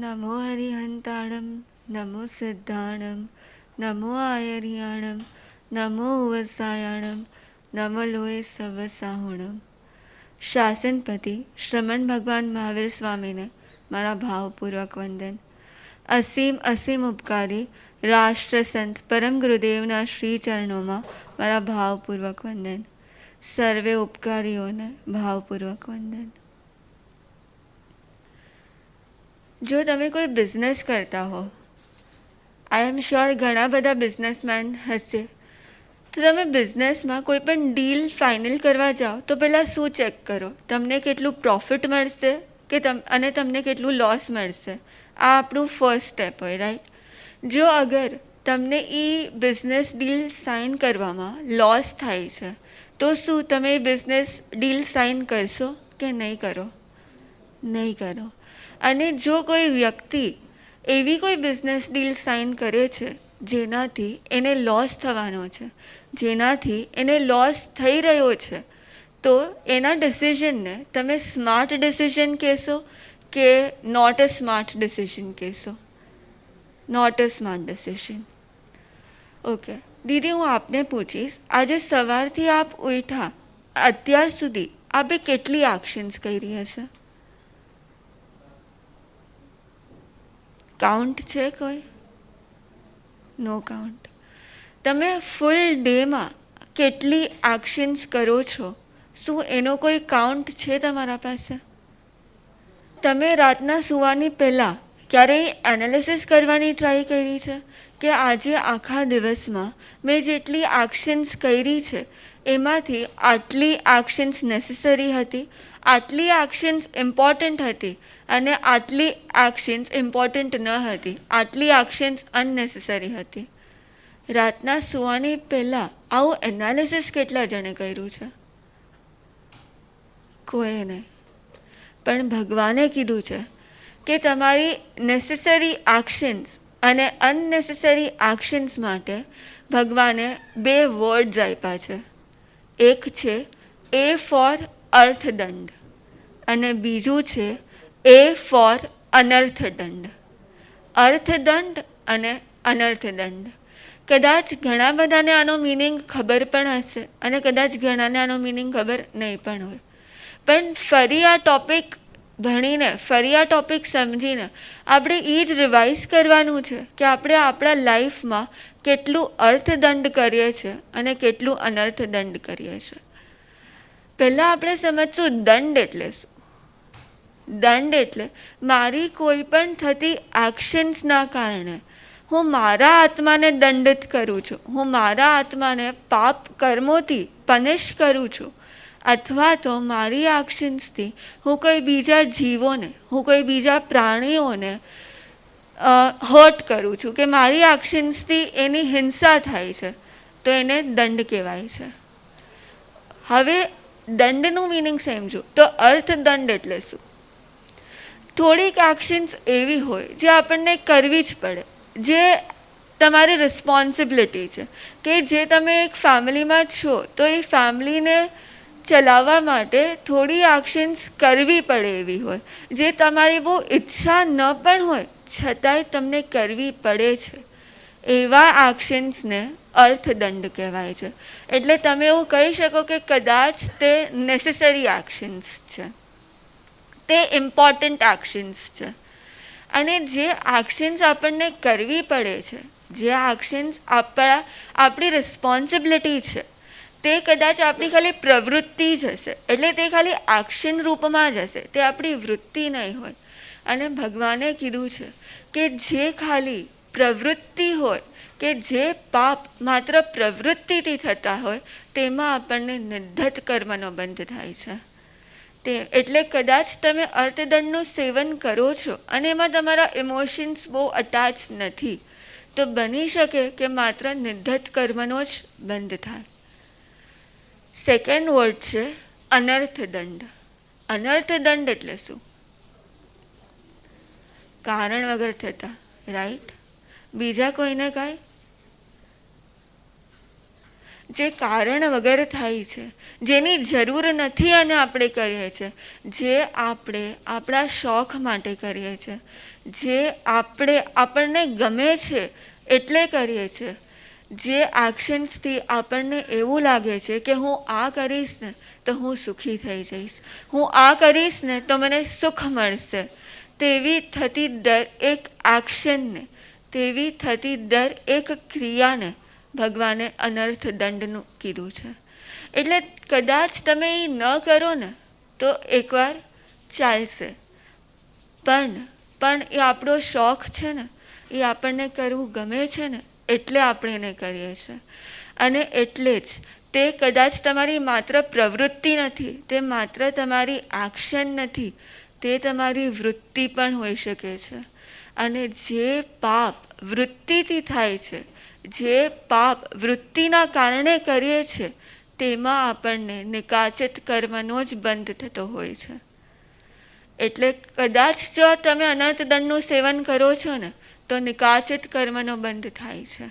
નમો હરિહંતાણમ, નમો સિદ્ધાણમ, નમો આયર્યાણમ, નમો ઉવસાયાણમ, નમો લોય સવસાહુણમ. શાસનપતિ શ્રમણ ભગવાન મહાવીર સ્વામીને મારા ભાવપૂર્વક વંદન. અસીમ અસીમ ઉપકારી રાષ્ટ્રસંત પરમ ગુરુદેવના શ્રી ચરણોમાં મારા ભાવપૂર્વક વંદન. સર્વે ઉપકારીઓને ભાવપૂર્વક વંદન. જો તમે કોઈ બિઝનેસ કરતા હો, આઈ એમ શ્યોર ઘણા બધા બિઝનેસમેન હશે, તો તમે બિઝનેસમાં કોઈ પણ ડીલ ફાઇનલ કરવા જાઓ તો પહેલાં શું ચેક કરો? તમને કેટલું પ્રોફિટ મળશે અને તમને કેટલું લોસ મળશે? આ આપણું ફર્સ્ટ સ્ટેપ હોય, રાઈટ? જો અગર તમને એ બિઝનેસ ડીલ સાઇન કરવામાં લોસ થાય છે તો શું તમે એ બિઝનેસ ડીલ સાઇન કરશો કે નહીં કરો? નહીં કરો. અને જો કોઈ વ્યક્તિ એવી કોઈ બિઝનેસ ડીલ સાઇન કરે છે જેનાથી એને લોસ થવાનો છે, જેનાથી એને લોસ થઈ રહ્યો છે, તો એના ડિસિઝનને તમે સ્માર્ટ ડિસિઝન કહેશો કે નોટ અ સ્માર્ટ ડિસિઝન કહેશો? Not a smart decision. Okay દીદી, હું આપને પૂછીશ, આજે સવારથી આપ ઉઠ્યા અત્યાર સુધી આપે કેટલી એક્શન્સ કરી હશે? કાઉન્ટ છે કોઈ? નો કાઉન્ટ. તમે ફૂલ ડેમાં કેટલી એક્શન્સ કરો છો, શું એનો કોઈ કાઉન્ટ છે તમારા પાસે? તમે રાતના સૂવાની પહેલાં ક્યારેય એનાલિસિસ કરવાની ટ્રાય કરી છે કે આજે આખા દિવસમાં મેં જેટલી એક્શન્સ કરી છે એમાંથી આટલી એક્શન્સ નેસેસરી હતી, આટલી એક્શન્સ ઇમ્પોર્ટન્ટ હતી અને આટલી એક્શન્સ ઇમ્પોર્ટન્ટ ન હતી, આટલી એક્શન્સ અનનેસેસરી હતી? રાતના સૂવાની પહેલાં આવું એનાલિસિસ કેટલા જણે કર્યું છે? કોઈ નહીં. પણ ભગવાને કીધું છે કે તમારી નેસેસરી એક્શન્સ અને અનનેસેસરી એક્શન્સ માટે ભગવાને 2 વર્ડ્સ આપ્યા છે. એક છે એ ફોર અર્થદંડ અને બીજું છે એ ફોર અનર્થદંડ. અર્થદંડ અને અનર્થદંડ. કદાચ ઘણા બધાને આનો મિનિંગ ખબર પણ હશે અને કદાચ ઘણાને આનો મિનિંગ ખબર નહીં પણ હોય. પણ ફરી આ ટોપિક ભણીને, ફરી આ ટોપિક સમજીને આપણે એ જ રિવાઇઝ કરવાનું છે કે આપણે આપણા લાઈફમાં કેટલું અર્થદંડ કરીએ છીએ અને કેટલું અનર્થદંડ કરીએ છીએ. પહેલાં આપણે સમજશું દંડ એટલે શું. દંડ એટલે મારી કોઈ પણ થતી એક્શન્સના કારણે હું મારા આત્માને દંડિત કરું છું, હું મારા આત્માને પાપ કર્મોથી પનિશ કરું છું, અથવા તો મારી એક્શન્સથી હું કોઈ બીજા જીવોને, હું કોઈ બીજા પ્રાણીઓને હર્ટ કરું છું, કે મારી એક્શન્સથી એની હિંસા થાય છે, તો એને દંડ કહેવાય છે. હવે દંડનું મિનિંગ સમજો તો અર્થદંડ એટલે શું? થોડીક એક્શન્સ એવી હોય જે આપણને કરવી જ પડે, જે તમારી રિસ્પોન્સિબિલિટી છે, કે જે તમે એક ફેમિલીમાં છો તો એ ફેમિલીને ચલાવવા માટે થોડી એક્શન્સ કરવી પડે એવી હોય, જે તમારી બહુ ઈચ્છા ન પણ હોય છતાંય તમને કરવી પડે છે. એવા એક્શન્સને અર્થદંડ કહેવાય છે. એટલે તમે એવું કહી શકો કે કદાચ તે નેસેસરી એક્શન્સ છે, તે ઇમ્પોર્ટન્ટ એક્શન્સ છે. અને જે એક્શન્સ આપણને કરવી પડે છે, જે એક્શન્સ આપણી રિસ્પોન્સિબિલિટી છે, તે કદાચ આપણી ખાલી પ્રવૃત્તિ જ હશે, એટલે તે ખાલી એક્શન રૂપમાં જ હશે, તે આપણી વૃત્તિ નહીં હોય. અને ભગવાને કીધું છે કે જે ખાલી પ્રવૃત્તિ હોય, કે જે પાપ માત્ર પ્રવૃત્તિથી થતા હોય તેમાં આપણને નિર્ધત કર્મનો બંધ થાય છે. એટલે કદાચ તમે અર્થદંડનું સેવન કરો છો અને એમાં તમારા ઇમોશન્સ બહુ અટેચ નથી, તો બની શકે કે માત્ર નિર્ધત કર્મનો જ બંધ થાય. સેકન્ડ વર્ડ છે અનર્થદંડ. અનર્થદંડ એટલે શું? કારણ વગર થતા, રાઈટ? બીજા કોઈને કાંઈ જે કારણ વગર થાય છે, જેની જરૂર નથી અને આપણે કરીએ છીએ, જે આપણે આપણા શોખ માટે કરીએ છીએ, જે આપણને ગમે છે એટલે કરીએ છીએ, જે એક્શન્સથી આપણને એવું લાગે છે કે હું આ કરીશ ને તો હું સુખી થઈ જઈશ, હું આ કરીશ ને તો મને સુખ મળશે, તેવી થતી દરેક એક્શનને, તેવી થતી દરેક ક્રિયાને ભગવાને અનર્થ દંડનું કીધું છે. એટલે કદાચ તમે એ ન કરો ને તો એકવાર ચાલશે, પણ એ આપણો શોખ છે ને, એ આપણને કરવું ગમે છે ને એટલે આપણે એને કરીએ છીએ. અને એટલે જ તે કદાચ તમારી માત્ર પ્રવૃત્તિ નથી, તે માત્ર તમારી એક્શન નથી, તે તમારી વૃત્તિ પણ હોઈ શકે છે. અને જે પાપ વૃત્તિથી થાય છે, જે પાપ વૃત્તિના કારણે કરીએ છીએ, તેમાં આપણને નિકાચિત કર્મનો જ બંધ થતો હોય છે. એટલે કદાચ જો તમે અનર્થ દંડનું સેવન કરો છો ને તો નિકાચિત કર્મનો બંધ થાય છે.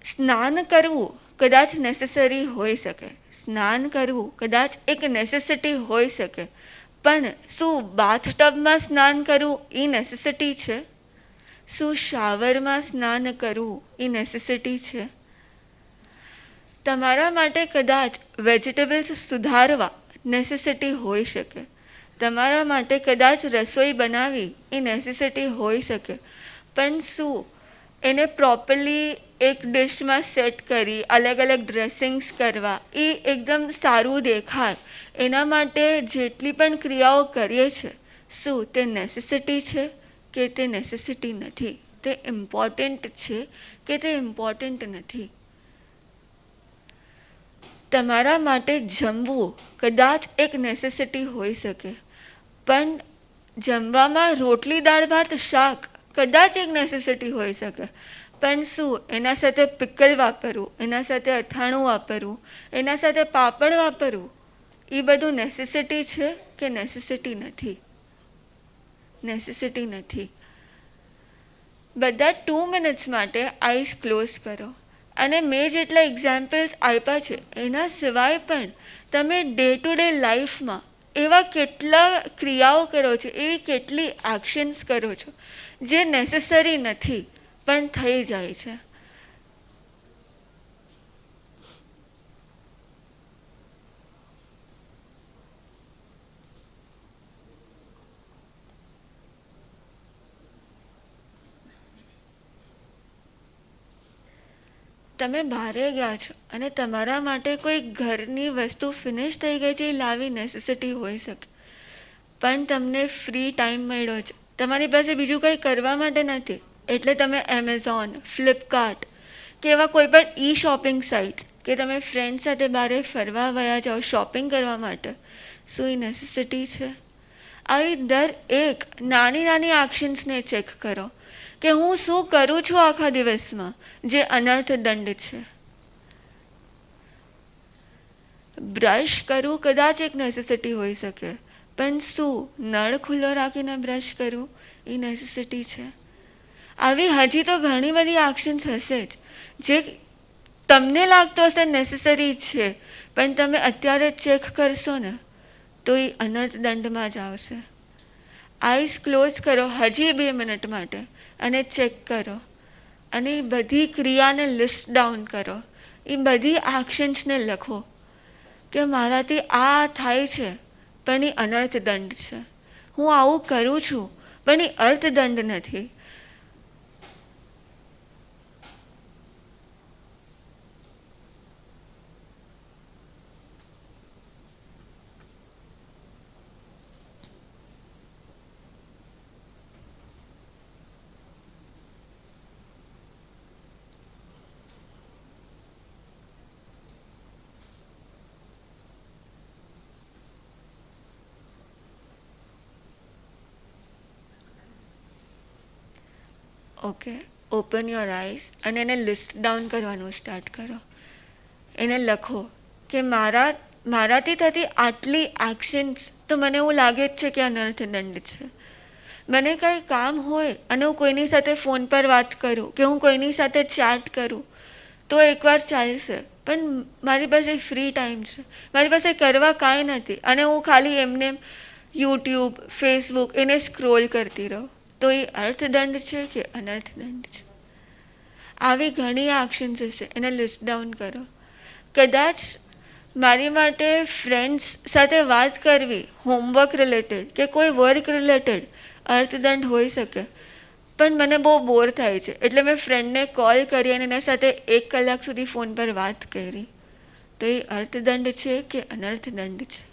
સ્નાન કરવું કદાચ નેસેસરી હોઈ શકે, સ્નાન કરવું કદાચ એક નેસેસિટી હોઈ શકે, પણ શું બાથટબમાં સ્નાન કરવું એ નેસેસિટી છે? શું શાવરમાં સ્નાન કરવું એ નેસેસિટી છે? તમારા માટે કદાચ વેજીટેબલ્સ સુધારવા નેસેસિટી હોઈ શકે, તમારા માટે કદાચ રસોઈ બનાવવી એ નેસેસિટી હોઈ શકે, પણ શું એને પ્રોપરલી એક ડિશમાં સેટ કરી અલગ અલગ ડ્રેસિંગ્સ કરવા, એ એકદમ સારું દેખાય, એના માટે જેટલી પણ ક્રિયાઓ કરીએ છીએ, શું તે નેસેસિટી છે કે તે નેસેસિટી નથી? તે ઇમ્પોર્ટન્ટ છે કે તે ઇમ્પોર્ટન્ટ નથી? તમારા માટે જમવું કદાચ એક નેસેસિટી હોઈ શકે, પણ જમવામાં રોટલી દાળ ભાત શાક કદાચ એક નેસેસિટી હોઈ શકે, પણ શું એના સાથે પિકલ વાપરવું, એના સાથે અથાણું વાપરવું, એના સાથે પાપડ વાપરવું એ બધું નેસેસિટી છે કે નેસેસિટી નથી? નેસેસિટી નથી. બધા 2 મિનિટ્સ માટે આઈસ ક્લોઝ કરો. અને મેં જેટલા એક્ઝામ્પલ્સ આપ્યા છે એના સિવાય પણ તમે ડે ટુ ડે લાઈફમાં એવા કેટલા ક્રિયાઓ કરો છો, એવી કેટલી એક્શન્સ કરો છો જે નેસેસરી નથી પણ થઈ જાય છે. તમે બહારે ગયા છો અને તમારા માટે કોઈ ઘરની વસ્તુ ફિનિશ થઈ ગઈ છે, એ લાવી નેસેસિટી હોઈ શકે, પણ તમને ફ્રી ટાઈમ મળ્યો છે, તમારી પાસે બીજું કંઈ કરવા માટે નથી, એટલે તમે એમેઝોન, ફ્લિપકાર્ટ કે એવા કોઈ પણ ઈ શોપિંગ સાઇટ્સ કે તમે ફ્રેન્ડ સાથે બહાર ફરવા ગયા જાઓ શોપિંગ કરવા માટે, શું એ નેસેસિટી છે? આવી દરેક નાની નાની એક્શન્સને ચેક કરો કે હું શું કરું છું આખા દિવસમાં જે અનર્થ દંડ છે. બ્રશ કરવું કદાચ એક નેસેસિટી હોઈ શકે, પણ શું નળ ખુલ્લો રાખીને બ્રશ કરવું એ નેસેસિટી છે? આવી હજી તો ઘણી બધી એક્શન્સ હશે જ જે તમને લાગતો હશે નેસેસરી છે, પણ તમે અત્યારે ચેક કરશો ને તો એ અનર્થ દંડમાં જ આવશે. આઈસ ક્લોઝ કરો હજી 2 મિનિટ માટે અને ચેક કરો, અને એ બધી ક્રિયાને લિસ્ટ ડાઉન કરો, એ બધી એક્શન્સને લખો કે મારાથી આ થાય છે પણ એ અનર્થ દંડ છે, હું આવું કરું છું પણ એ અર્થદંડ નથી. ઓકે, ઓપન યોર આઈઝ અને એને લિસ્ટ ડાઉન કરવાનું સ્ટાર્ટ કરો. એને લખો કે મારાથી થતી આટલી એક્શન્સ તો મને એવું લાગે જ છે કે અનર્થ દંડ છે. મને કંઈ કામ હોય અને હું કોઈની સાથે ફોન પર વાત કરું કે હું કોઈની સાથે ચેટ કરું તો એકવાર ચાલશે, પણ મારી પાસે ફ્રી ટાઈમ છે, મારી પાસે કરવા કાંઈ નથી અને હું ખાલી એમને યુટ્યુબ ફેસબુક એને સ્ક્રોલ કરતી રહું, તો એ અર્થદંડ છે કે અનર્થદંડ છે? આવી ઘણી એક્શન્સ હશે, એને લિસ્ટ ડાઉન કરો. કદાચ મારી માટે ફ્રેન્ડ્સ સાથે વાત કરવી હોમવર્ક રિલેટેડ કે કોઈ વર્ક રિલેટેડ અર્થદંડ હોઈ શકે, પણ મને બહુ બોર થાય છે એટલે મેં ફ્રેન્ડને કોલ કરી અને એના સાથે 1 કલાક સુધી ફોન પર વાત કરી, તો એ અર્થદંડ છે કે અનર્થદંડ છે?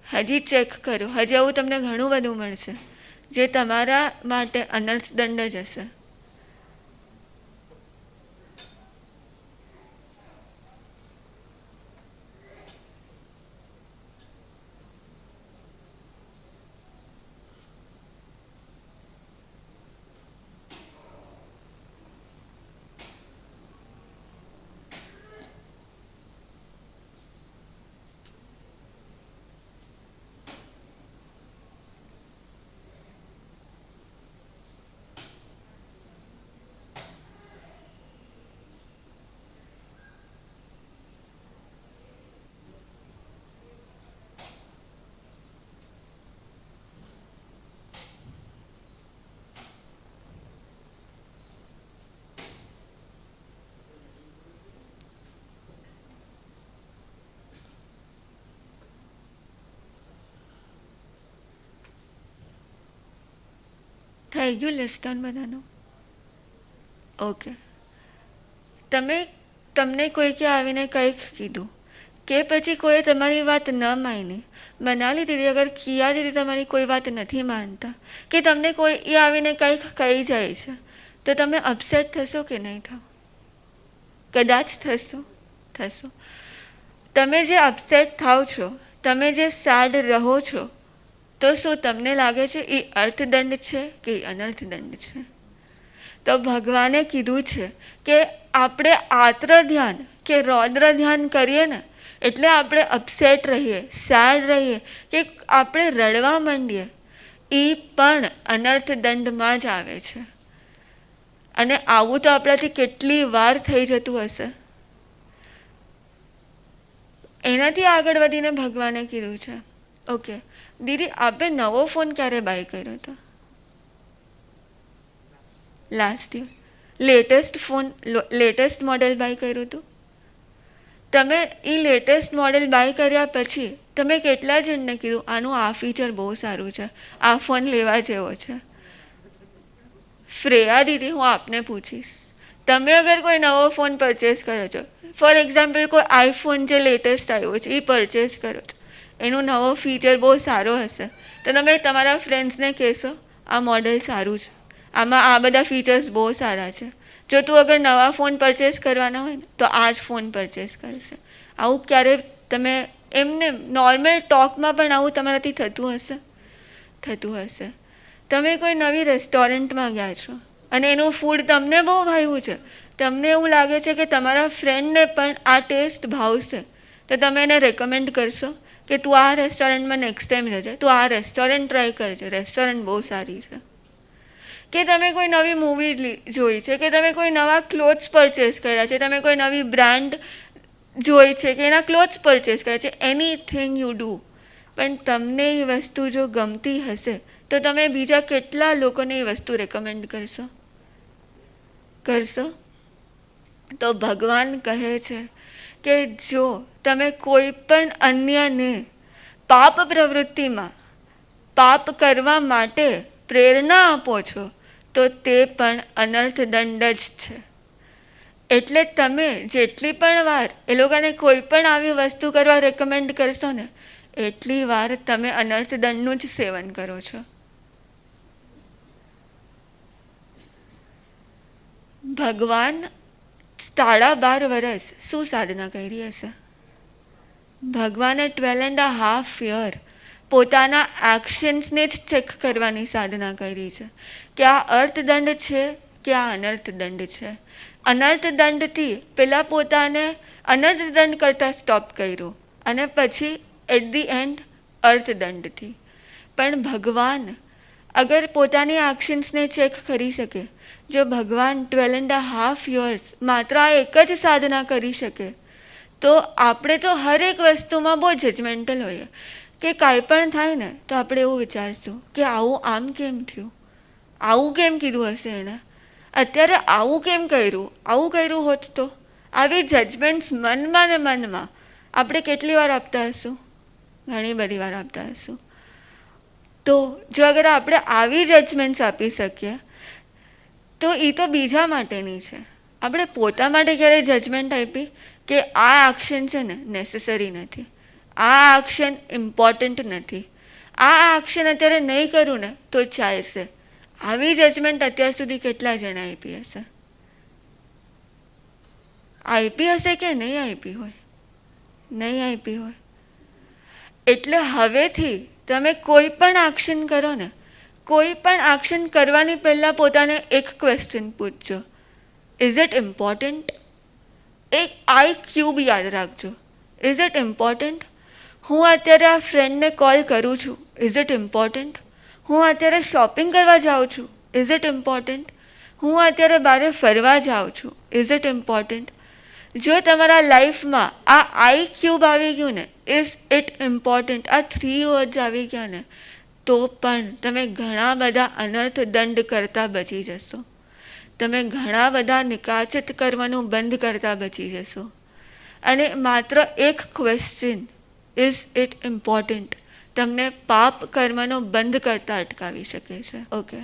હજી ચેક કરો, હજી આવું તમને ઘણું બધું મળશે જે તમારા માટે અનર્થદંડ જ હશે. થઈ ગયું લિસ્ટ ડાઉન બધાનું? ઓકે. તમને કોઈકે આવીને કંઈક કીધું કે પછી કોઈ તમારી વાત ન માની, મનાલી દીદી અગર કિયા દીદી તમારી કોઈ વાત નથી માનતા કે તમને કોઈ એ આવીને કંઈક કહી જાય છે, તો તમે અપસેટ થશો કે નહીં થાવ? કદાચ થશો. તમે જે અપસેટ થાવ છો, તમે જે સેડ રહો છો, તો શું તમને લાગે છે એ અર્થદંડ છે કે અનર્થદંડ છે? તો ભગવાને કીધું છે કે આપણે આત્ર ધ્યાન કે રૌદ્ર ધ્યાન કરીએ ને એટલે આપણે અપસેટ રહીએ, સેડ રહીએ કે આપણે રડવા માંડીએ, એ પણ અનર્થદંડમાં જ આવે છે. અને આવું તો આપણાથી કેટલી વાર થઈ જતું હશે. એનાથી આગળ વધીને ભગવાને કીધું છે, ઓકે દીદી આપે નવો ફોન ક્યારે બાય કર્યો હતો? Last year. Latest model buy કર્યું હતું? તમે એ લેટેસ્ટ મોડેલ બાય કર્યા પછી તમે કેટલા જણને કીધું આનું આ ફીચર બહુ સારું છે, આ ફોન લેવા જેવો છે? શ્રેયા દીદી, હું આપને પૂછીશ, તમે અગર કોઈ નવો ફોન પરચેસ કરો છો, ફોર એક્ઝામ્પલ કોઈ આઈફોન જે લેટેસ્ટ આવ્યો છે એ પરચેસ કરો છો, એનું નવો ફીચર બહુ સારો હશે, તો તમે તમારા ફ્રેન્ડ્સને કહેશો આ મોડેલ સારું છે, આમાં આ બધા ફીચર્સ બહુ સારા છે, જો તું અગર નવા ફોન પરચેસ કરવાના હોય ને તો આ જ ફોન પરચેસ કરશે. આવું ક્યારે તમે એમને નોર્મલ ટોકમાં પણ આવું તમારાથી થતું હશે. તમે કોઈ નવી રેસ્ટોરન્ટમાં ગયા છો અને એનું ફૂડ તમને બહુ ભાવ્યું છે, તમને એવું લાગે છે કે તમારા ફ્રેન્ડને પણ આ ટેસ્ટ ભાવશે, તો તમે એને રેકમેન્ડ કરશો કે તું આ રેસ્ટોરન્ટમાં નેક્સ્ટ ટાઈમ જજે, તું આ રેસ્ટોરન્ટ ટ્રાય કરજે, રેસ્ટોરન્ટ બહુ સારી છે. કે તમે કોઈ નવી મૂવી જોઈ છે, કે તમે કોઈ નવા ક્લોથ્સ પરચેસ કર્યા છે, તમે કોઈ નવી બ્રાન્ડ જોઈ છે કે એના ક્લોથ્સ પરચેસ કર્યા છે, એનીથિંગ યુ ડુ, પણ તમને એ વસ્તુ જો ગમતી હશે તો તમે બીજા કેટલા લોકોને એ વસ્તુ રેકમેન્ડ કરશો? તો ભગવાન કહે છે કે જો તમે કોઈ પણ અન્યને પાપ પ્રવૃત્તિમાં પાપ કરવા માટે પ્રેરણા આપો છો તો તે પણ અનર્થદંડ જ છે. એટલે તમે જેટલી પણ વાર એ લોકોને કોઈ પણ આવી વસ્તુ કરવા રેકમેન્ડ કરશો ને એટલી વાર તમે અનર્થદંડનું જ સેવન કરો છો. ભગવાન 12.5 વર્ષ શું સાધના કરી હશે? ભગવાને 12.5 years પોતાના એક્શન્સને જ ચેક કરવાની સાધના કરી છે કે આ અર્થદંડ છે કે આ અનર્થદંડ છે. અનર્થદંડથી પહેલાં પોતાને અનર્થદંડ કરતાં સ્ટોપ કર્યું અને પછી એટ ધી એન્ડ અર્થદંડથી. પણ ભગવાન અગર પોતાની એક્શન્સને ચેક કરી શકે, જો ભગવાન 12.5 years માત્ર આ એક જ સાધના કરી શકે, તો આપણે તો હરેક વસ્તુમાં બહુ જજમેન્ટલ હોઈએ કે કાંઈ પણ થાય ને તો આપણે એવું વિચારશું કે આવું આમ કેમ થયું, આવું કેમ કીધું હશે એણે, અત્યારે આવું કેમ કર્યું હોત તો. આવી જજમેન્ટ્સ મનમાં ને મનમાં આપણે કેટલી વાર આપતા હશું? ઘણી બધી વાર આપતા હશું. તો જો અગર આપણે આવી જજમેન્ટ્સ આપી શકીએ તો એ તો બીજા માટેની છે. આપણે પોતા માટે ક્યારેય જજમેન્ટ આપી કે આ એક્શન છે ને નેસેસરી નથી, આ એક્શન ઇમ્પોર્ટન્ટ નથી, આ એક્શન અત્યારે નહીં કરું ને તો ચાલશે, આવી જજમેન્ટ અત્યાર સુધી કેટલા જણા આપી હશે? આપી હશે કે નહીં આપી હોય? નહીં આપી હોય. એટલે હવેથી તમે કોઈ પણ એક્શન કરો ને, કોઈ પણ એક્શન કરવાની પહેલાં પોતાને એક ક્વેશ્ચન પૂછજો, ઇઝ ઇટ ઇમ્પોર્ટન્ટ? એક IQ યાદ રાખજો, ઇઝ ઇટ ઇમ્પોર્ટન્ટ? હું અત્યારે આ ફ્રેન્ડને કોલ કરું છું, ઇઝ ઇટ ઇમ્પોર્ટન્ટ? હું અત્યારે શોપિંગ કરવા જાઉં છું, ઇઝ ઇટ ઇમ્પોર્ટન્ટ? હું અત્યારે બહાર ફરવા જાઉં છું, ઇઝ ઇટ ઇમ્પોર્ટન્ટ? જો તમારા લાઈફમાં આ IQ આવી ગયું ને, ઇઝ ઇટ ઇમ્પોર્ટન્ટ, આ 3 વર્ડ્સ આવી ગયા ને, તો પણ તમે ઘણા બધા અનર્થ દંડ કરતા બચી જશો. તમે ઘણા બધા નિકાચિત કરવાનું બંધ કરતા બચી જશો. અને માત્ર એક ક્વેશ્ચન, ઇઝ ઇટ ઇમ્પોર્ટન્ટ, તમને પાપ કર્મનો બંધ કરતા અટકાવી શકે છે. ઓકે,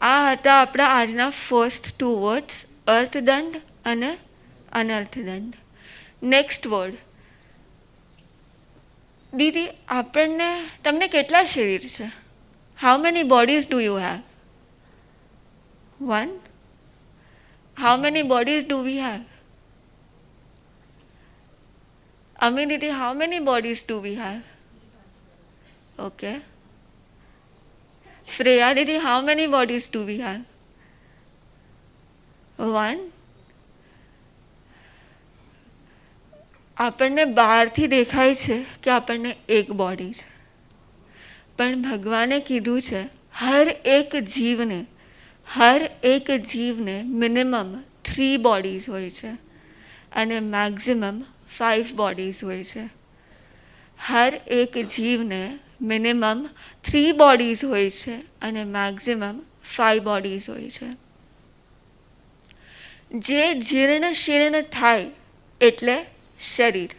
આ હતા આપણા આજના ફર્સ્ટ 2 વર્ડ્સ, અર્થદંડ અને અનર્થદંડ. Next word. દીદી, તમને કેટલા શરીર છે? How many bodies do you have? 1. How many bodies do we have? Ami Didi, how many bodies do we have? Okay. Freya Didi, how many bodies do we have? 1. આપણને બહારથી દેખાય છે કે આપણને એક બોડી છે, પણ ભગવાને કીધું છે હર એક જીવને મિનિમમ 3 બોડીઝ હોય છે અને મેક્સિમમ 5 બોડીઝ હોય છે. હર એક જીવને મિનિમમ 3 બોડીઝ હોય છે અને મેક્સિમમ 5 બોડીઝ હોય છે. જે જીર્ણ શીર્ણ થાય એટલે શરીર,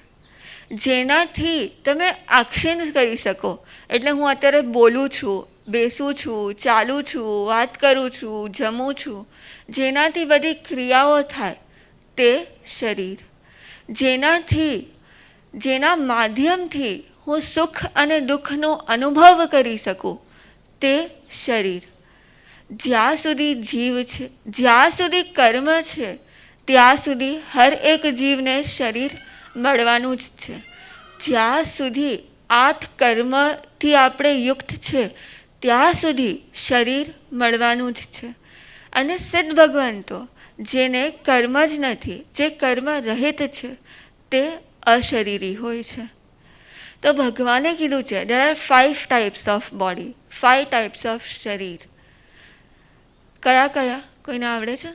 જેનાથી તમે એક્શન કરી શકો. એટલે હું અત્યારે બોલું છું, બેસું છું, ચાલું છું, વાત કરું છું, જમું છું, જેનાથી બધી ક્રિયાઓ થાય તે શરીર. જેના માધ્યમથી હું સુખ અને દુઃખનો અનુભવ કરી શકું તે શરીર. જ્યાં સુધી જીવ છે, જ્યાં સુધી કર્મ છે, ત્યાં સુધી હર એક જીવને શરીર મળવાનું જ છે. જ્યાં સુધી 8 કર્મથી આપણે યુક્ત છે ત્યાં સુધી શરીર મળવાનું જ છે. અને સિદ્ધ ભગવાન તો જેને કર્મ જ નથી, જે કર્મ રહિત છે, તે અશરીરી હોય છે. તો ભગવાને કીધું છે there are 5 types of body, 5 types of શરીર. કયા કયા કોઈને આવડે છે?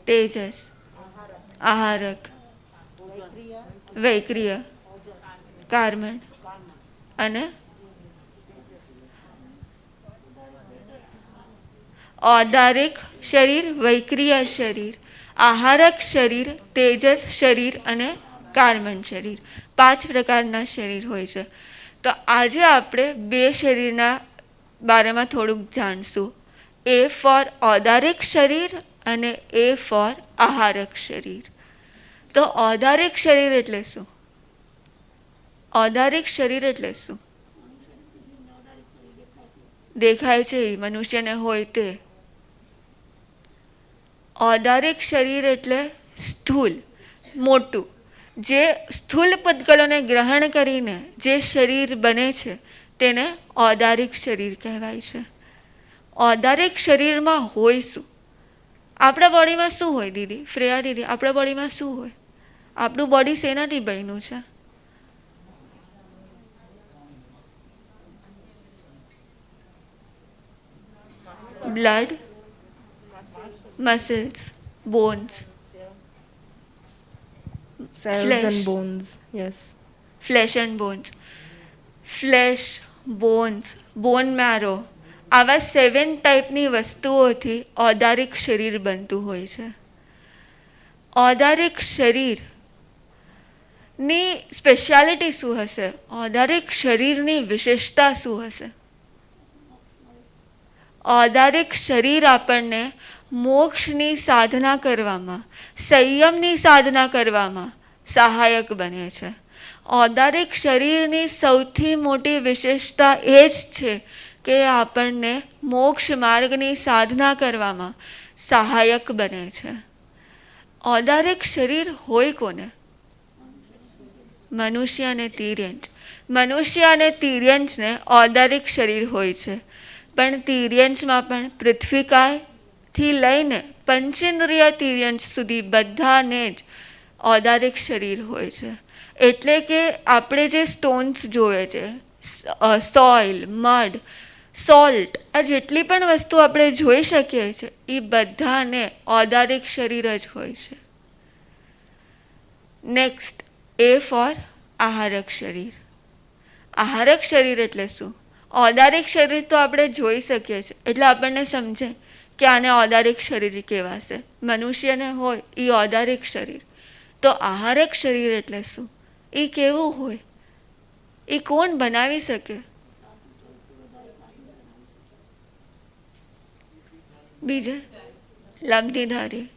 તેજસ, આહારક, વૈક્રિય, કાર્મણ અને ઔદારિક શરીર, વૈક્રિય શરીર, આહારક શરીર, તેજસ શરીર અને કાર્મણ શરીર. 5 પ્રકારના શરીર હોય છે. તો આજે આપણે 2 શરીરના બારેમાં થોડુંક જાણશું. A ફોર ઔદારિક શરીર અને A ફોર આહારક શરીર. તો ઔદારિક શરીર એટલે શું? ઔદારિક શરીર એટલે શું? દેખાય છે એ મનુષ્યને હોય તે. ઔદારિક શરીર એટલે સ્થૂલ, મોટું, જે સ્થૂલ પૂતગલોને ગ્રહણ કરીને જે શરીર બને છે તેને ઔદારિક શરીર કહેવાય છે. ઔદારિક શરીરમાં હોય શું? આપણા બોડીમાં શું હોય દીદી? ફ્રેયા દીદી, આપણા બોડીમાં શું હોય? આપણું બોડી શેનાથી બન્યું છે? Blood, muscles, bones, cells and bones. Yes. Flesh and bones, flesh, bones, bone marrow, આવા 7 ટાઈપની વસ્તુઓથી ઔદારિક શરીર બનતું હોય છે. ઔદારિક શરીરની સ્પેશિયાલિટી શું હશે? ઔદારિક શરીરની વિશેષતા શું હશે? ઔદારિક શરીર આપણને મોક્ષની સાધના કરવામાં, સંયમની સાધના કરવામાં સહાયક બને છે. ઔદારિક શરીરની સૌથી મોટી વિશેષતા એ જ છે કે આપણને મોક્ષ માર્ગની સાધના કરવામાં સહાયક બને છે. ઔદારિક શરીર હોય કોને? મનુષ્ય અને તિર્યંચ. મનુષ્ય અને તિર્યંચને ઔદારિક શરીર હોય છે, પણ તિર્યંચમાં પણ પૃથ્વીકાયથી લઈને પંચેન્દ્રિય તિર્યંચ સુધી બધાને જ ઔદારિક શરીર હોય છે. એટલે કે આપણે જે સ્ટોન્સ જોઈએ છે, સોઇલ, મડ, સોલ્ટ, આ જેટલી પણ વસ્તુ આપણે જોઈ શકીએ છીએ એ બધાને ઔદારિક શરીર જ હોય છે. નેક્સ્ટ, એ ફોર આહારક શરીર. આહારક શરીર એટલે શું? ઔદારિક શરીર તો આપણે જોઈ શકીએ છીએ એટલે આપણને સમજે કે આને ઔદારિક શરીર કહેવાશે. મનુષ્યને હોય એ ઔદારિક શરીર. તો આહારક શરીર એટલે શું? એ કેવું હોય? એ કોણ બનાવી શકે? બીજે લબ્ધિધારી.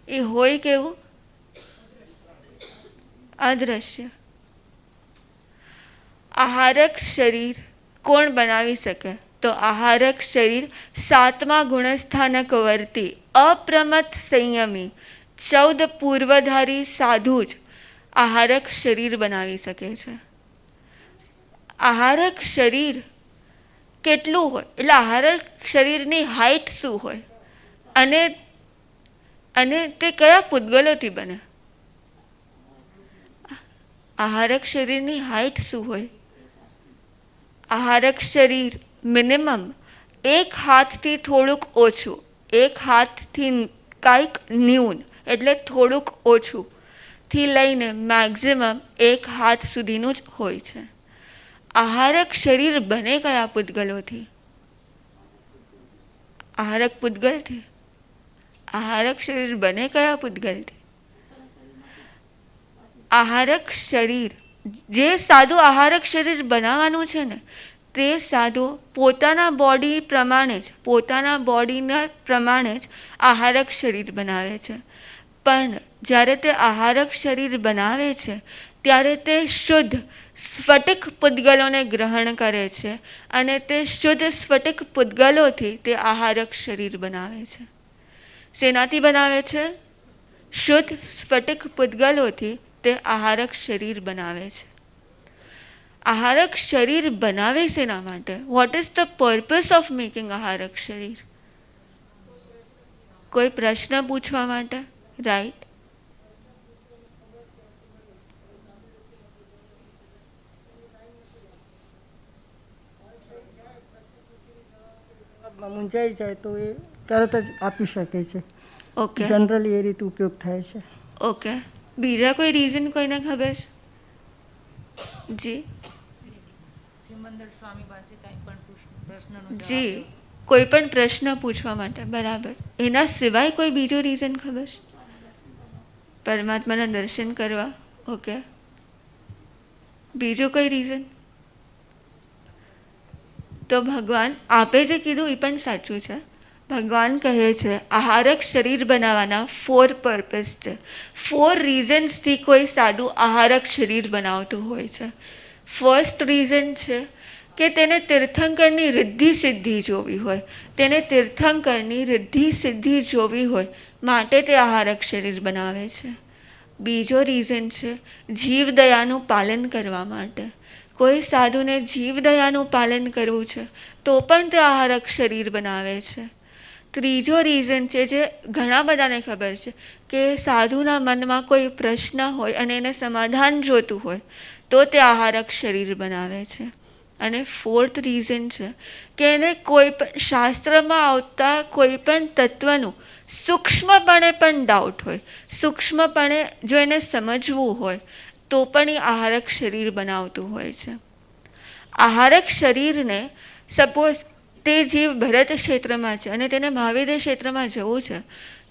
એ હોય કેવું? અદ્રશ્ય. આહારક શરીર કોણ બનાવી શકે? તો આહારક શરીર 7મા ગુણસ્થાનક વર્તી અપ્રમત સંયમી 14 પૂર્વધારી સાધુ જ આહારક શરીર બનાવી શકે છે. આહારક શરીર કેટલું હોય? એટલે આહારક શરીરની હાઇટ શું હોય અને તે કયા પૂતગલોથી બને? આહારક શરીરની હાઇટ શું હોય? આહારક શરીર મિનિમમ 1 હાથથી થોડુંક ઓછું, 1 હાથથી કાંઈક ન્યૂન એટલે થોડુંક ઓછું થી લઈને મેક્ઝિમમ 1 હાથ સુધીનું જ હોય છે. આહારક શરીર બને કયા પૂતગલોથી? આહારક પૂતગલથી. આહારક શરીર બને કયા પૂતગલથી? આહારક શરીર, જે સાદું આહારક શરીર બનાવવાનું છે ને તે સાદું પોતાના બોડી પ્રમાણે જ, પોતાના બોડીના પ્રમાણે જ આહારક શરીર બનાવે છે. પણ જ્યારે તે આહારક શરીર બનાવે છે ત્યારે તે શુદ્ધ સ્ફટિક પૂતગલોને ગ્રહણ કરે છે અને તે શુદ્ધ સ્ફટિક પૂતગલોથી તે આહારક શરીર બનાવે છે. શેનાથી બનાવે છે? શુદ્ધ સ્ફટિક પૂતગલોથી તે આહારક શરીર બનાવે છે. આહારક શરીર બનાવે શેના માટે? What is the purpose of making આહારક શરીર? કોઈ પ્રશ્ન પૂછવા માટે? રાઈટ. મૂંઝાઈ જાય તો એ તરત જ આપી શકે છે. ઓકે, જનરલી એ રીતે ઉપયોગ થાય છે. ઓકે. બીજા કોઈ રીઝન કોઈને ખબર છે? જી સિમંદર સ્વામી પાસે કંઈ પણ પ્રશ્નનો જી, કોઈ પણ પ્રશ્ન પૂછવા માટે. બરાબર. એના સિવાય કોઈ બીજો રીઝન ખબર છે? પરમાત્માના દર્શન કરવા. ઓકે. બીજો કોઈ રીઝન? તો ભગવાન આપે જે કીધું એ પણ સાચું છે. ભગવાન કહે છે આહારક શરીર બનાવવાના 4 પર્પસ છે. 4 રીઝન્સથી કોઈ સાદું આહારક શરીર બનાવતું હોય છે. ફર્સ્ટ રીઝન છે કે તેને તીર્થંકરની રિદ્ધિ સિદ્ધિ જોવી હોય, તેને તીર્થંકરની રિદ્ધિ સિદ્ધિ જોવી હોય માટે તે આહારક શરીર બનાવે છે. બીજો રીઝન છે જીવદયાનું પાલન કરવા માટે. કોઈ સાધુને જીવદયાનું પાલન કરવું છે તો પણ તે આહારક શરીર બનાવે છે. ત્રીજો રીઝન છે જે ઘણા બધાને ખબર છે કે સાધુના મનમાં કોઈ પ્રશ્ન હોય અને એને સમાધાન જોતું હોય તો તે આહારક શરીર બનાવે છે. અને ફોર્થ રીઝન છે કે એને કોઈ પણ શાસ્ત્રમાં આવતા કોઈ પણ તત્વનું સૂક્ષ્મપણે પણ ડાઉટ હોય, સૂક્ષ્મપણે જો એને સમજવું હોય તો પણ એ આહારક શરીર બનાવતું હોય છે. આહારક શરીરને સપોઝ તે જીવ ભરત ક્ષેત્રમાં છે અને તેને મહાવિદ્ય ક્ષેત્રમાં જવું છે,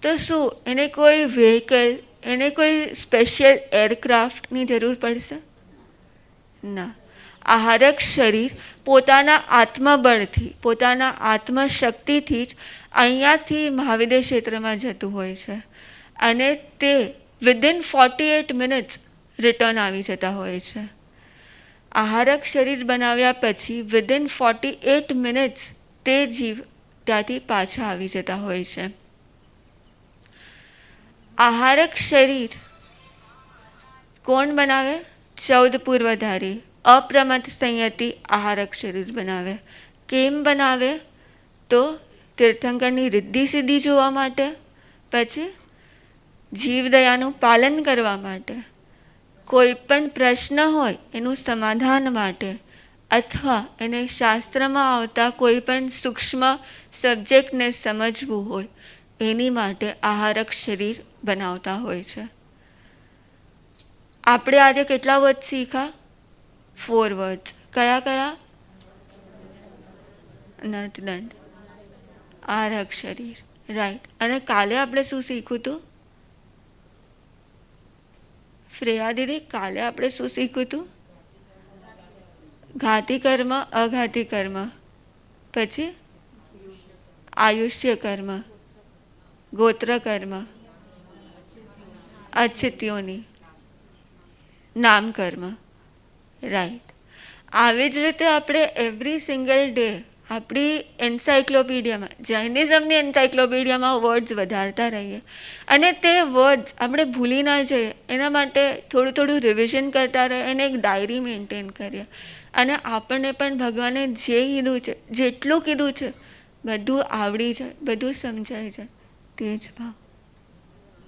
તો શું એને કોઈ વ્હીકલ, એને કોઈ સ્પેશિયલ એરક્રાફ્ટની જરૂર પડશે? ના. આહારક શરીર પોતાના આત્મબળથી, પોતાના આત્મશક્તિથી જ અહીંયાથી મહાવિદ્ય ક્ષેત્રમાં જતું હોય છે અને તે વિધિન 48 મિનિટ્સ રિટર્ન આવી જતા હોય છે. આહારક શરીર બનાવ્યા પછી વિધિન 48 મિનિટ્સ તે જીવ ત્યાંથી પાછા આવી જતા હોય છે. આહારક શરીર કોણ બનાવે? 14 પૂર્વધારી અપ્રમત્ત સંયતિ આહારક શરીર બનાવે. કેમ બનાવે? તો તીર્થંકરની રિદ્ધિ સિદ્ધિ જોવા માટે, પછી જીવદયાનું પાલન કરવા માટે, કોઈ પણ પ્રશ્ન હોય એનું સમાધાન માટે, અથવા એને શાસ્ત્રમાં આવતા કોઈ પણ સૂક્ષ્મ સબ્જેક્ટને સમજવું હોય એની માટે આહારક શરીર બનાવતા હોય છે. આપણે આજે કેટલા વર્ડ શીખા? 4 વર્ડ્સ. કયા કયા? નટદંડ, આહારક શરીર, રાઈટ. અને કાલે આપણે શું શીખ્યું હતું? શ્રેયા દીદી, કાલે આપણે શું શીખ્યું હતું? ઘાતી કર્મ, અઘાતી કર્મ, પછી આયુષ્ય કર્મ, ગોત્ર કર્મ, અચ્છિત્યોની, નામ કર્મ, રાઈટ. આવી જ રીતે આપણે એવરી સિંગલ ડે આપણી એન્સાઇક્લોપીડિયામાં, જૈનિઝમની એન્સાઇક્લોપીડિયામાં વર્ડ્સ વધારતા રહીએ અને તે વર્ડ્સ આપણે ભૂલી ના જઈએ એના માટે થોડું થોડું રિવિઝન કરતા રહીએ, એને એક ડાયરી મેન્ટેન કરીએ અને આપણને પણ ભગવાને જે કીધું છે, જેટલું કીધું છે બધું આવડી જાય, બધું સમજાઈ જાય. તે જ ભાવ.